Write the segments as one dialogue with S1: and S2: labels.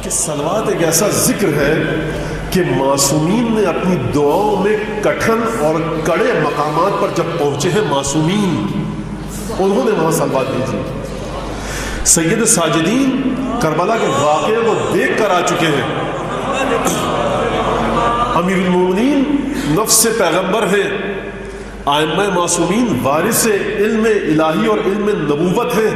S1: کہ صلوات ایک ایسا ذکر ہے کہ معصومین نے اپنی دعاؤں میں کٹھن اور کڑے مقامات پر جب پہنچے ہیں معصومین، انہوں نے وہاں صلوات بھیجی. سید ساجدین کربلا کے واقعے کو دیکھ کر آ چکے ہیں. امیر المومنین نفس پیغمبر ہیں، ائمہ معصومین وارث علم الہی اور علم نبوت ہیں،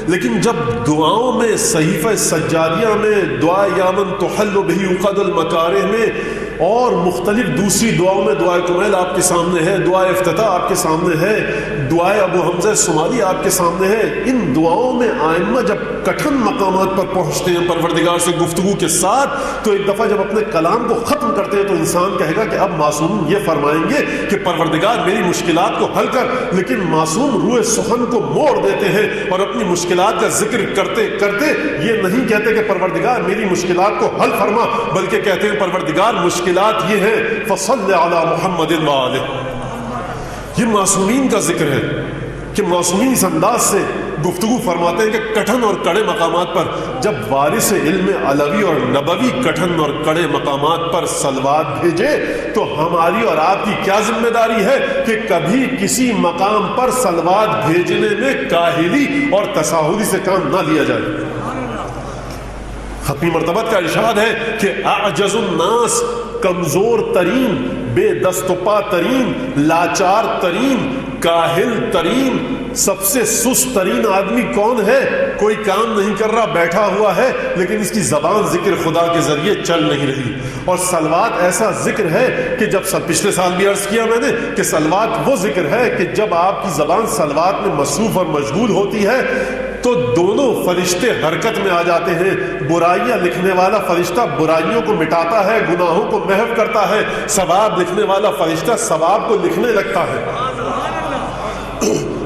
S1: لیکن جب دعاؤں میں صحیفہ سجادیہ میں دعا یا من تحل بہ عقد المکارہ میں اور مختلف دوسری دعاؤں میں دعائے کمیل آپ کے سامنے ہے، دعائے افتتاح آپ کے سامنے ہے، دعائے ابو حمزہ صومالی آپ کے سامنے ہے، ان دعاؤں میں ائمہ جب کٹھن مقامات پر پہنچتے ہیں پروردگار سے گفتگو کے ساتھ، تو ایک دفعہ جب اپنے کلام کو ختم کرتے ہیں تو انسان کہے گا کہ اب معصوم یہ فرمائیں گے کہ پروردگار میری مشکلات کو حل کر، لیکن معصوم روح سخن کو موڑ دیتے ہیں اور اپنی مشکلات کا ذکر کرتے کرتے یہ نہیں کہتے کہ پروردگار میری مشکلات کو حل فرما، بلکہ کہتے ہیں پروردگار مشکلات یہ ہے فصل علی محمد وآلہ. یہ معصومین کا ذکر ہے کہ معصومین اس انداز سے گفتگو فرماتے ہیں کہ کٹھن اور کڑے مقامات پر جب وارث علم علوی اور نبوی کٹھن اور کڑے مقامات پر صلوات بھیجے تو ہماری اور آپ کی کیا ذمہ داری ہے کہ کبھی کسی مقام پر صلوات بھیجنے میں کاہلی اور تساہلی سے کام نہ لیا جائے. ختمی مرتبت کا ارشاد ہے کہ اعجز الناس، کمزور ترین، بے دست و پا ترین، لاچار ترین، کاہل ترین، سب سے سست ترین آدمی کون ہے؟ کوئی کام نہیں کر رہا، بیٹھا ہوا ہے، لیکن اس کی زبان ذکر خدا کے ذریعے چل نہیں رہی. اور صلوات ایسا ذکر ہے کہ جب پچھلے سال بھی عرض کیا میں نے کہ صلوات وہ ذکر ہے کہ جب آپ کی زبان صلوات میں مصروف اور مشغول ہوتی ہے تو دونوں فرشتے حرکت میں آ جاتے ہیں. برائیاں لکھنے والا فرشتہ برائیوں کو مٹاتا ہے، گناہوں کو محو کرتا ہے، ثواب لکھنے والا فرشتہ ثواب کو لکھنے لگتا ہے.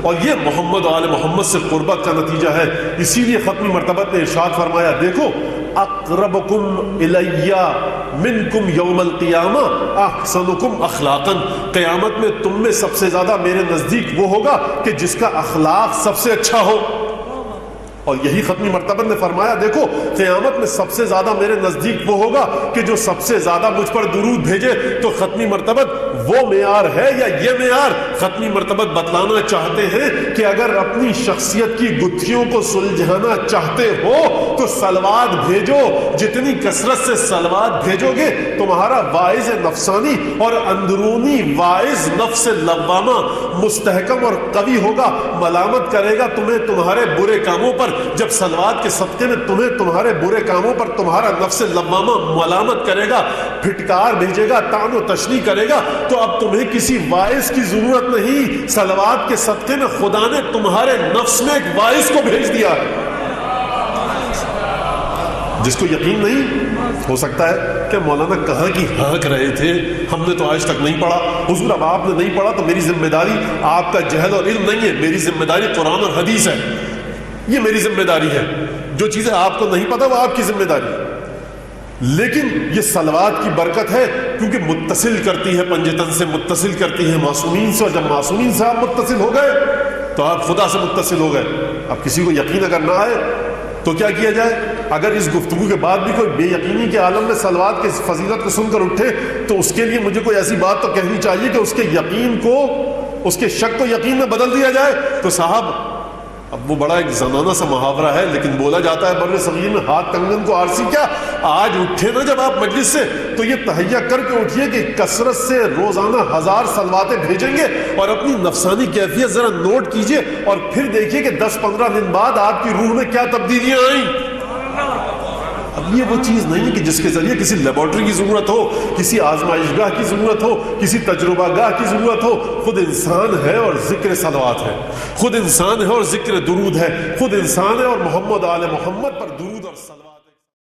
S1: اور یہ محمد و آل محمد سے قربت کا نتیجہ ہے. اسی لیے ختمی مرتبت نے ارشاد فرمایا، دیکھو اقربکم الی منکم یوم القیامہ احسنکم اخلاقا، قیامت میں تم میں سب سے زیادہ میرے نزدیک وہ ہوگا کہ جس کا اخلاق سب سے اچھا ہو. اور یہی ختمی مرتبت نے فرمایا، دیکھو قیامت میں سب سے زیادہ میرے نزدیک وہ ہوگا کہ جو سب سے زیادہ مجھ پر درود بھیجے. تو ختمی مرتبت وہ معیار ہے یا یہ معیار؟ ختمی مرتبت بتلانا چاہتے ہیں کہ اگر اپنی شخصیت کی گتھیوں کو سلجھانا چاہتے ہو تو صلوات بھیجو. جتنی کثرت سے صلوات بھیجو گے تمہارا واعظ نفسانی اور اندرونی واعظ نفس لوامہ مستحکم اور قوی ہوگا، ملامت کرے گا تمہیں تمہارے برے کاموں پر. جب صلوات کے صدقے میں تمہیں تمہارے برے کاموں پر تمہارا نفس لوامہ ملامت کرے گا، پھٹکار بھیجے گا، طعن و تشنیع کرے گا، تو اب تمہیں کسی واعظ کی ضرورت نہیں. صلوات کے صدقے میں خدا نے تمہارے نفس میں ایک واعظ کو بھیج دیا. جس کو یقین نہیں ہو سکتا ہے کہ مولانا کہاں کی ہانک رہے تھے، ہم نے تو آج تک نہیں پڑھا. حضور اب آپ نے نہیں پڑھا تو میری ذمہ داری آپ کا جہل اور علم نہیں ہے، میری ذمہ داری قرآن اور حدیث ہے. یہ میری ذمہ داری ہے. جو چیزیں آپ کو نہیں پتا وہ آپ کی ذمہ داری ہے. لیکن یہ صلوات کی برکت ہے کیونکہ متصل کرتی ہے، پنجتن سے متصل کرتی ہے معصومین سے. اور جب معصومین سے آپ متصل ہو گئے تو آپ خدا سے متصل ہو گئے. اب کسی کو یقین اگر نہ آئے تو کیا کیا جائے؟ اگر اس گفتگو کے بعد بھی کوئی بے یقینی کے عالم میں صلوات کی فضیلت کو سن کر اٹھے تو اس کے لیے مجھے کوئی ایسی بات تو کہنی چاہیے کہ اس کے یقین کو، اس کے شک کو یقین میں بدل دیا جائے. تو صاحب اب وہ بڑا ایک زنانہ سا محاورہ ہے لیکن بولا جاتا ہے بر صغیر میں، ہاتھ کنگن کو آرسی کیا. آج اٹھے نا جب آپ مجلس سے تو یہ تہیہ کر کے اٹھیے کہ کثرت سے روزانہ 1000 صلواتیں بھیجیں گے اور اپنی نفسانی کیفیت ذرا نوٹ کیجئے اور پھر دیکھیے کہ 10-15 دن بعد آپ کی روح میں کیا تبدیلیاں آئیں. اب یہ وہ چیز نہیں کہ جس کے ذریعے کسی لیبارٹری کی ضرورت ہو، کسی آزمائش گاہ کی ضرورت ہو، کسی تجربہ گاہ کی ضرورت ہو. خود انسان ہے اور ذکر صلوات ہے، خود انسان ہے اور ذکر درود ہے، خود انسان ہے اور محمد آل محمد پر درود اور صلوات